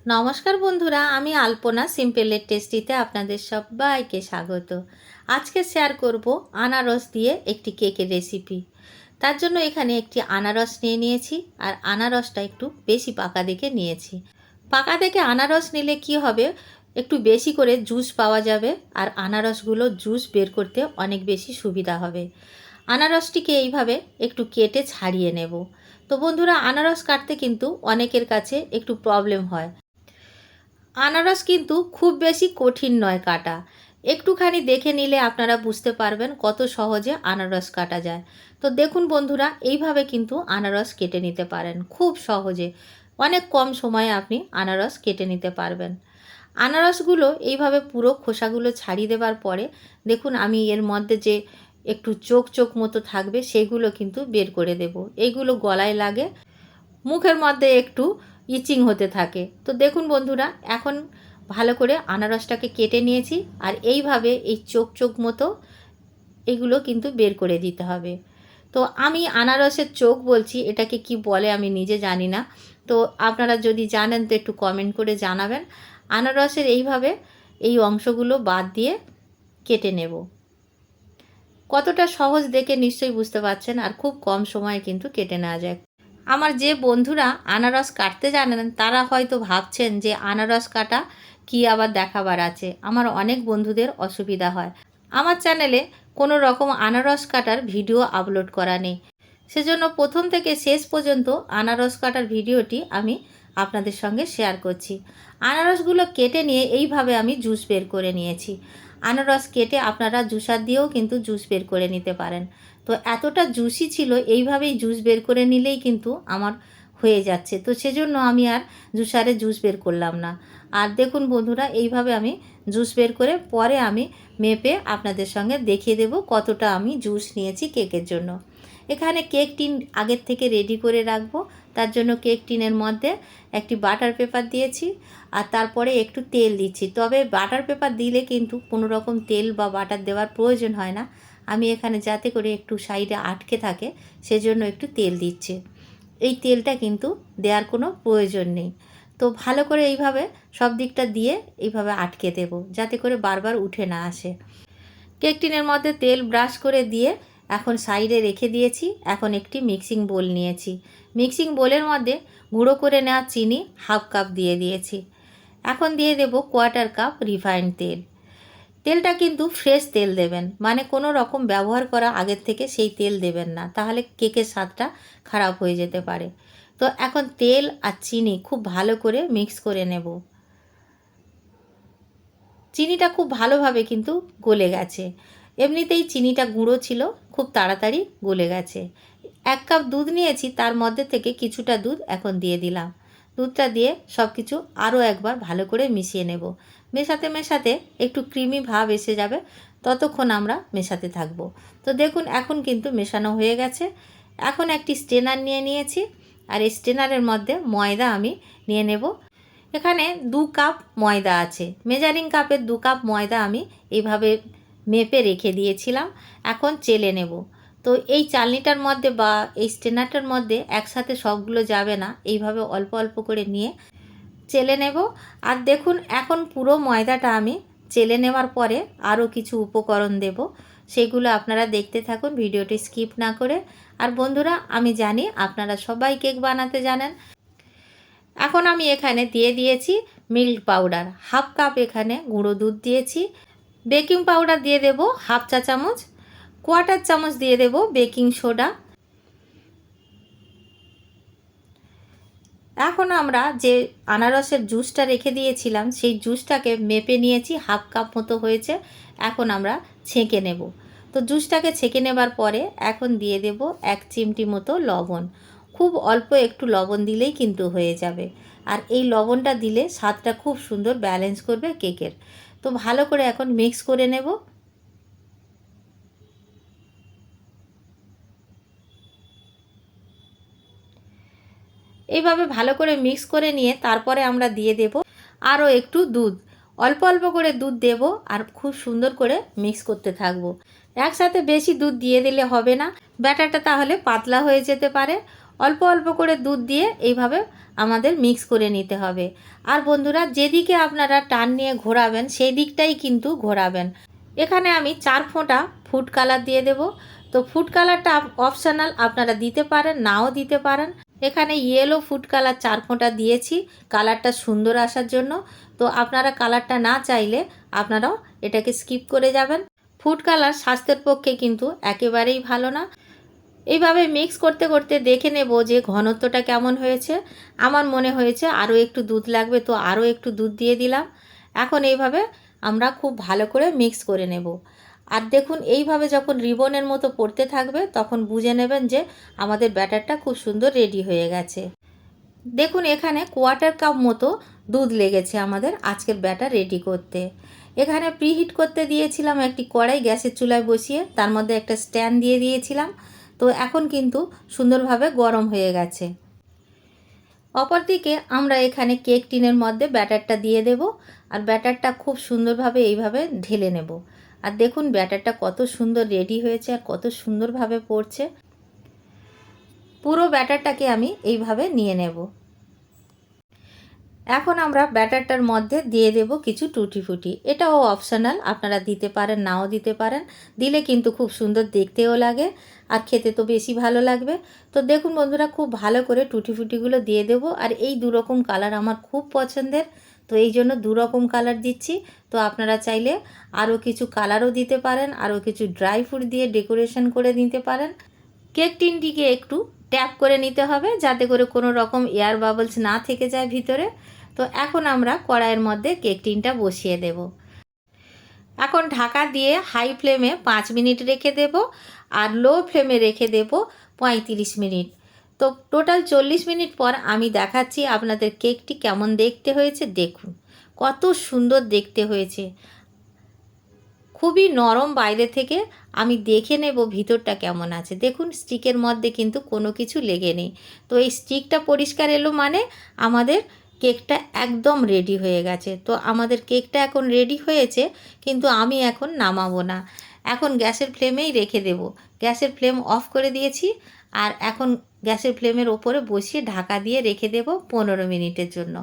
নমস্কার বন্ধুরা, আমি আলপনা সিম্পলের টেস্টিতে আপনাদের সবাইকে স্বাগত। আজকে শেয়ার করব আনারস দিয়ে একটি কেকের রেসিপি। তার জন্য এখানে একটি আনারস নিয়ে নিয়েছি, আর আনারসটা একটু বেশি পাকা দেখে নিয়েছি। পাকা দেখে আনারস নিলে কি হবে, একটু বেশি করে জুস পাওয়া যাবে, আর আনারসগুলো জুস বের করতে অনেক বেশি সুবিধা হবে। আনারসটিকে এইভাবে একটু কেটে ছাড়িয়ে নেব। তো বন্ধুরা, আনারস কাটতে কিন্তু অনেকের কাছে একটু প্রবলেম হয়। আনারস কিন্তু খুব বেশি কঠিন নয় কাটা। একটুখানি দেখে নিলে আপনারা বুঝতে পারবেন কত সহজে আনারস কাটা যায়। তো দেখুন বন্ধুরা, এইভাবে কিন্তু আনারস কেটে নিতে পারেন খুব সহজে। অনেক কম সময়ে আপনি আনারস কেটে নিতে পারবেন। আনারসগুলো এইভাবে পুরো খোসাগুলো ছাড়িয়ে দেওয়ার পরে দেখুন, আমি এর মধ্যে যে একটু চোখ চোখ মতো থাকবে সেগুলো কিন্তু বের করে দেব। এইগুলো গলায় লাগে, মুখের মধ্যে একটু ইচিং হতে থাকে। তো দেখুন বন্ধুরা, এখন ভালো করে আনারসটাকে কেটে নিয়েছি, আর এইভাবে এই চোখ চোখ মতো এগুলো কিন্তু বের করে দিতে হবে। তো আমি আনারসের চোখ বলছি, এটাকে কি বলে আমি নিজে জানি না। তো আপনারা যদি জানেন তো একটু কমেন্ট করে জানাবেন। আনারসের এইভাবে এই অংশগুলো বাদ দিয়ে কেটে নেব। কতটা সহজ দেখে নিশ্চয়ই বুঝতে পারছেন, আর খুব কম সময়ে কিন্তু কেটে নেওয়া যায়। আমার যে বন্ধুরা আনারস কাটতে জানেন তারা হয়তো ভাবছেন যে আনারস কাটা কি আবার দেখাবার আছে। আমার অনেক বন্ধুদের অসুবিধা হয়। আমার চ্যানেলে কোনো রকম আনারস কাটার ভিডিও আপলোড করা নেই, সেজন্য প্রথম থেকে শেষ পর্যন্ত আনারস কাটার ভিডিওটি আমি আপনাদের সঙ্গে শেয়ার করছি। আনারসগুলো কেটে নিয়ে এইভাবে আমি জুস বের করে নিয়েছি। আনারস কেটে আপনারা জুসার দিয়েও কিন্তু জুস বের করে নিতে পারেন। তো এতটা জুসি ছিল, এইভাবেই জুস বের করে নিলেই কিন্তু আমার হয়ে যাচ্ছে। তো সেজন্য আমি আর জুসারে জুস বের করলাম না। আর দেখুন বন্ধুরা, এইভাবে আমি জুস বের করে পরে আমি মেপে আপনাদের সঙ্গে দেখিয়ে দেব কতটা আমি জুস নিয়েছি কেকের জন্য। এখানে কেক টিন আগের থেকে রেডি করে রাখবো। তার জন্য কেক টিনের মধ্যে একটি বাটার পেপার দিয়েছি, আর তারপরে একটু তেল দিচ্ছি। তবে বাটার পেপার দিলে কিন্তু কোনো রকম তেল বা বাটার দেওয়ার প্রয়োজন হয় না। আমি এখানে যাতে করে একটু সাইডে আটকে থাকে সেজন্য একটু তেল দিচ্ছি। এই তেলটা কিন্তু দেওয়ার কোনো প্রয়োজন নেই। তো ভালো করে এইভাবে সব দিকটা দিয়ে এইভাবে আটকে দেব, যাতে করে বারবার উঠে না আসে। কেক টিনের মধ্যে তেল ব্রাশ করে দিয়ে এখন সাইডে রেখে দিয়েছি। এখন একটি মিক্সিং বোল নিয়েছি। মিক্সিং বোলের মধ্যে গুঁড়ো করে নেওয়া চিনি হাফ কাপ দিয়ে দিয়েছি। এখন দিয়ে দেব কোয়ার্টার কাপ রিফাইন্ড তেল। তেলটা কিন্তু ফ্রেশ তেল দেবেন, মানে কোনো রকম ব্যবহার করা আগের থেকে সেই তেল দেবেন না, তাহলে কেকের স্বাদটা খারাপ হয়ে যেতে পারে। তো এখন তেল আর চিনি খুব ভালো করে মিক্স করে নেব। চিনিটা খুব ভালোভাবে কিন্তু গলে গেছে। এমনিতেই চিনিটা গুঁড়ো ছিল, খুব তাড়াতাড়ি গলে গেছে। 1 কাপ দুধ নিয়েছি, তার মধ্যে থেকে কিছুটা দুধ এখন দিয়ে দিলাম। দুধটা দিয়ে সব কিছু আরও একবার ভালো করে মিশিয়ে নেব। মেশাতে মেশাতে একটু ক্রিমি ভাব এসে যাবে, ততক্ষণ আমরা মেশাতে থাকব। তো দেখুন, এখন কিন্তু মেশানো হয়ে গেছে। এখন একটি স্ট্রেনার নিয়ে নিয়েছি, আর এই স্ট্রেনারের মধ্যে ময়দা আমি নিয়ে নেব। এখানে 2 কাপ ময়দা আছে। মেজারিং কাপের 2 কাপ ময়দা আমি এইভাবে মেপে রেখে দিয়েছিলাম। এখন চেলে নেব। তো এই চালনিটার মধ্যে বা এই স্ট্রেনারটার মধ্যে একসাথে সবগুলো যাবে না, এইভাবে অল্প অল্প করে নিয়ে চেলে নেব। আর দেখুন, এখন পুরো ময়দাটা আমি চেলে নেওয়ার পরে আরও কিছু উপকরণ দেব, সেগুলো আপনারা দেখতে থাকুন, ভিডিওটি স্কিপ না করে। আর বন্ধুরা, আমি জানি আপনারা সবাই কেক বানাতে জানেন। এখন আমি এখানে দিয়ে দিয়েছি মিল্ক পাউডার হাফ কাপ, এখানে গুঁড়ো দুধ দিয়েছি। বেকিং পাউডার দিয়ে দেব হাফ চা চামচ, কোয়ার্টার চামচ দিয়ে দেব বেকিং সোডা। এখন আমরা যে আনারসের জুসটা রেখে দিয়েছিলাম সেই জুসটাকে মেপে নিয়েছি, হাফ কাপ মতো হয়েছে। এখন আমরা ছেঁকে নেব। তো জুসটাকে ছেঁকে নেবার পরে এখন দিয়ে দেব 1 চিমটি মতো লবণ। খুব অল্প একটু লবণ দিলেই কিন্তু হয়ে যাবে, আর এই লবণটা দিলে স্বাদটা খুব সুন্দর ব্যালেন্স করবে কেকের। তো ভালো করে এখন মিক্স করে নেব। এইভাবে ভালো করে মিক্স করে নিয়ে তারপরে আমরা দিয়ে দেব আরও একটু দুধ। অল্প অল্প করে দুধ দেব, আর খুব সুন্দর করে মিক্স করতে থাকবো। একসাথে বেশি দুধ দিয়ে দিলে হবে না, ব্যাটারটা তাহলে পাতলা হয়ে যেতে পারে। অল্প অল্প করে দুধ দিয়ে এইভাবে আমাদের মিক্স করে নিতে হবে। আর বন্ধুরা, যেদিকে আপনারা টান নিয়ে ঘোরাবেন সেই দিকটাই কিন্তু ঘোরাবেন। এখানে আমি 4 ফোঁটা ফুড কালার দিয়ে দেব। তো ফুড কালারটা অপশনাল, আপনারা দিতে পারেন নাও দিতে পারেন। এখানে ইয়েলো ফুড কালার 4 ফোঁটা দিয়েছি কালারটা সুন্দর আসার জন্য। তো আপনারা কালারটা না চাইলে আপনারাও এটাকে স্কিপ করে যাবেন। ফুড কালার স্বাস্থ্যের পক্ষে কিন্তু একেবারেই ভালো না। এইভাবে মিক্স করতে করতে দেখে নেব যে ঘনত্বটা কেমন হয়েছে। আমার মনে হয়েছে আরও একটু দুধ লাগবে, তো আরও একটু দুধ দিয়ে দিলাম। এখন এইভাবে আমরা খুব ভালো করে মিক্স করে নেব। আর দেখুন, এইভাবে যখন রিবনের মতো পড়তে থাকবে তখন বুঝে নেবেন যে আমাদের ব্যাটারটা খুব সুন্দর রেডি হয়ে গেছে। দেখুন, এখানে 1/4 কাপ মতো দুধ লেগেছে আমাদের আজকের ব্যাটার রেডি করতে। এখানে প্রিহিট করতে দিয়েছিলাম একটি কড়াই গ্যাসের চুলায় বসিয়ে, তার মধ্যে একটা স্ট্যান্ড দিয়ে দিয়েছিলাম। তো এখন কিন্তু সুন্দরভাবে গরম হয়ে গেছে। অপরদিকে আমরা এখানে কেক টিনের মধ্যে ব্যাটারটা দিয়ে দেব, আর ব্যাটারটা খুব সুন্দরভাবে এইভাবে ঢেলে নেব। আর দেখুন ব্যাটারটা কত সুন্দর রেডি হয়েছে আর কত সুন্দরভাবে পড়ছে। পুরো ব্যাটারটাকে আমি এইভাবে নিয়ে নেব। এখন আমরা ব্যাটারটার মধ্যে দিয়ে দেব কিছু টুটি ফুটি। এটাও অপশনাল, আপনারা দিতে পারেন নাও দিতে পারেন। দিলে কিন্তু খুব সুন্দর দেখতেও লাগে আর খেতে তো বেশি ভালো লাগবে। তো দেখুন বন্ধুরা, খুব ভালো করে টুটি ফুটিগুলো দিয়ে দেব। আর এই দুরকম কালার আমার খুব পছন্দের, তো এই জন্য দুরকম কালার দিচ্ছি। তো আপনারা চাইলে আরও কিছু কালারও দিতে পারেন, আরও কিছু ড্রাই ফ্রুট দিয়ে ডেকোরেশন করে নিতে পারেন। কেক টিনটিকে একটু ট্যাপ করে নিতে হবে যাতে করে কোনো রকম এয়ার বাবলস না থেকে যায় ভিতরে। তো এখন আমরা কড়াইয়ের মধ্যে কেক টিনটা বসিয়ে দেব। এখন ঢাকা দিয়ে হাই ফ্লেমে 5 মিনিট রেখে দেব, আর লো ফ্লেমে রেখে দেব 35 মিনিট। তো টোটাল 40 মিনিট পর আমি দেখাচ্ছি আপনাদের কেকটি কেমন দেখতে হয়েছে। দেখুন কত সুন্দর দেখতে হয়েছে, খুবই নরম বাইরে থেকে। আমি দেখে নেব ভিতরটা কেমন আছে। দেখুন স্টিকের মধ্যে কিন্তু কোনো কিছু লেগে নেই। তো এই স্টিকটা পরিষ্কার এলো মানে আমাদের কেকটা একদম রেডি হয়ে গেছে। তো আমাদের কেকটা এখন রেডি হয়েছে, কিন্তু আমি এখন নামাবো না, এখন গ্যাসের ফ্লেমেই রেখে দেব। গ্যাসের ফ্লেম অফ করে দিয়েছি, আর এখন গ্যাসের ফ্লেমের ওপরে বসিয়ে ঢাকা দিয়ে রেখে দেব 15 মিনিটের জন্য।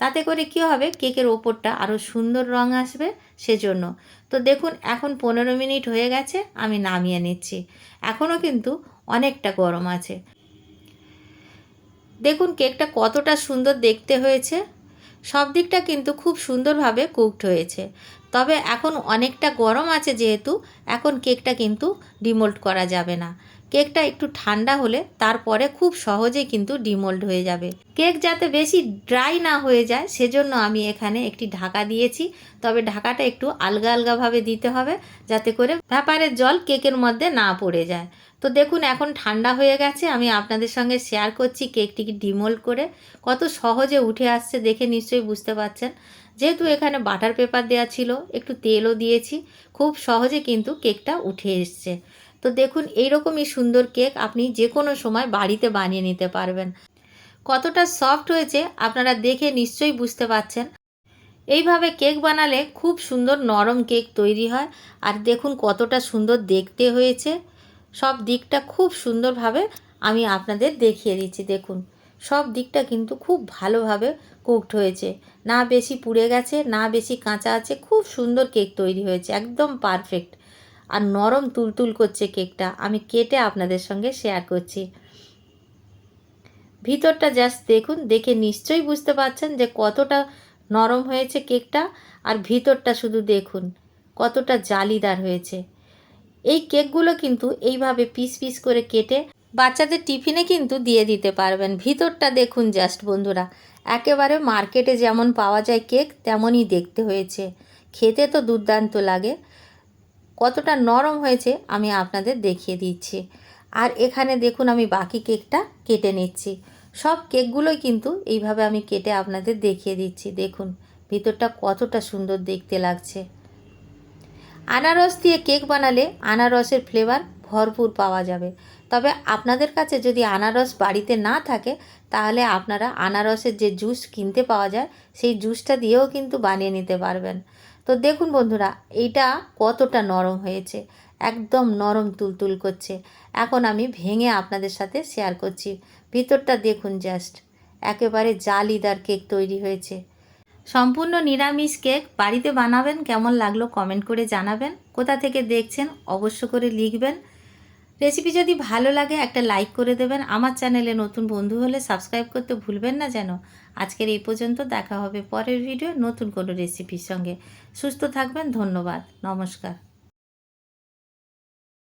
তাতে করে কী হবে, কেকের ওপরটা আরও সুন্দর রং আসবে সেজন্য। তো দেখুন এখন 15 মিনিট হয়ে গেছে, আমি নামিয়ে নিচ্ছি। এখনও কিন্তু অনেকটা গরম আছে। দেখুন কেকটা কতটা সুন্দর দেখতে হয়েছে, সব দিকটা কিন্তু খুব সুন্দরভাবে কুকড হয়েছে। তবে এখন অনেকটা গরম আছে যেহেতু, এখন কেকটা কিন্তু ডিমোল্ড করা যাবে না। কেকটা একটু ঠান্ডা হলে তারপরে খুব সহজেই কিন্তু ডিমোল্ড হয়ে যাবে। কেক যাতে বেশি ড্রাই না হয়ে যায় সেজন্য আমি এখানে একটি ঢাকা দিয়েছি। তবে ঢাকাটা একটু আলগা আলগাভাবে দিতে হবে যাতে করে ব্যাপারের জল কেকের মধ্যে না পড়ে যায়। তো দেখুন এখন ঠান্ডা হয়ে গেছে, আমি আপনাদের সঙ্গে শেয়ার করছি কেকটিকে ডিমোল্ড করে কত সহজে উঠে আসছে দেখে নিশ্চয়ই বুঝতে পারছেন। যেহেতু এখানে বাটার পেপার দেওয়া ছিল, একটু তেলও দিয়েছি, খুব সহজে কিন্তু কেকটা উঠে এসছে। তো দেখুন এইরকমই সুন্দর কেক আপনি যে কোনো সময় বাড়িতে বানিয়ে নিতে পারবেন। কতটা সফট হয়েছে আপনারা দেখে নিশ্চয়ই বুঝতে পারছেন। এইভাবে কেক বানালে খুব সুন্দর নরম কেক তৈরি হয়। আর দেখুন কতটা সুন্দর দেখতে হয়েছে, সব দিকটা খুব সুন্দরভাবে আমি আপনাদের দেখিয়ে দিচ্ছি। দেখুন সব দিকটা কিন্তু খুব ভালোভাবে কুকড হয়েছে, না বেশি পুড়ে গেছে না বেশি কাঁচা আছে। খুব সুন্দর কেক তৈরি হয়েছে, একদম পারফেক্ট। আর নরম তুলতুল করছে কেকটা, আমি কেটে আপনাদের সঙ্গে শেয়ার করছি। ভিতরটা জাস্ট দেখুন, দেখে নিশ্চয়ই বুঝতে পারছেন যে কতটা নরম হয়েছে কেকটা। আর ভিতরটা শুধু দেখুন কতটা জালিদার হয়েছে। এই কেকগুলো কিন্তু এইভাবে পিস পিস করে কেটে বাচ্চাদের টিফিনে কিন্তু দিয়ে দিতে পারবেন। ভিতরটা দেখুন জাস্ট বন্ধুরা, একেবারে মার্কেটে যেমন পাওয়া যায় কেক তেমনই দেখতে হয়েছে। খেতে তো দুর্দান্ত লাগে। কতটা নরম হয়েছে আমি আপনাদের দেখিয়ে দিচ্ছি। আর এখানে দেখুন আমি বাকি কেকটা কেটে নিচ্ছি। সব কেকগুলোই কিন্তু এইভাবে আমি কেটে আপনাদের দেখিয়ে দিচ্ছি। দেখুন ভিতরটা কতটা সুন্দর দেখতে লাগছে। আনারস দিয়ে কেক বানালে আনারসের ফ্লেভার ভরপুর পাওয়া যাবে। তবে আপনাদের কাছে যদি আনারস বাড়িতে না থাকে তাহলে আপনারা আনারসের যে জুস কিনতে পাওয়া যায় সেই জুসটা দিয়েও কিন্তু বানিয়ে নিতে পারবেন। তো দেখুন বন্ধুরা এইটা কতটা নরম হয়েছে, একদম নরম তুলতুল করছে। এখন আমি ভেঙে আপনাদের সাথে শেয়ার করছি। ভিতরটা দেখুন জাস্ট, একেবারে জালিদার কেক তৈরি হয়েছে। সম্পূর্ণ নিরামিষ কেক বাড়িতে বানাবেন, কেমন লাগলো কমেন্ট করে জানাবেন। কোথা থেকে দেখছেন অবশ্য করে লিখবেন। রেসিপি যদি ভালো লাগে একটা লাইক করে দেবেন। আমার চ্যানেলে নতুন বন্ধু হলে সাবস্ক্রাইব করতে ভুলবেন না যেন। আজকের এই পর্যন্ত, দেখা হবে পরের ভিডিও নতুন কোনো রেসিপির সঙ্গে। সুস্থ থাকবেন, ধন্যবাদ, নমস্কার।